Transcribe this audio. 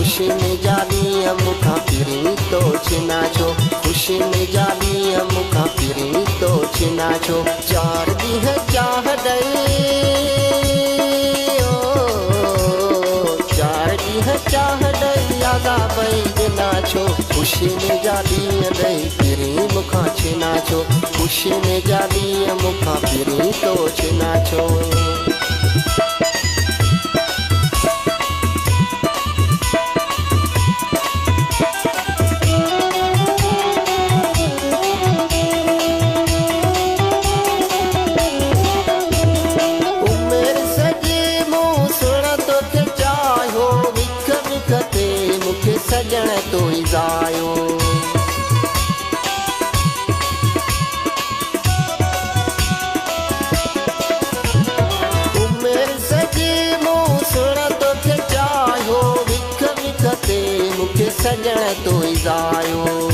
खुशी में जाली मुखा पिरी तो छिना छो खुशी में जाली मुखा पिरी तो छिना छो 4 ॾींहं चाह ॾई 4 ॾींहं चाह ॾई आगा पई ॾिना छो खुशी में जाली ॾई पिरी मुखा छिना छो खुशी में जाली मुखा पिरी तो छिना छो सजण तो ई ज़ायो उमिरि सॼी मूं सुण तोखे चाहियो विख विख ते मूंखे सजण तो ई ज़ायो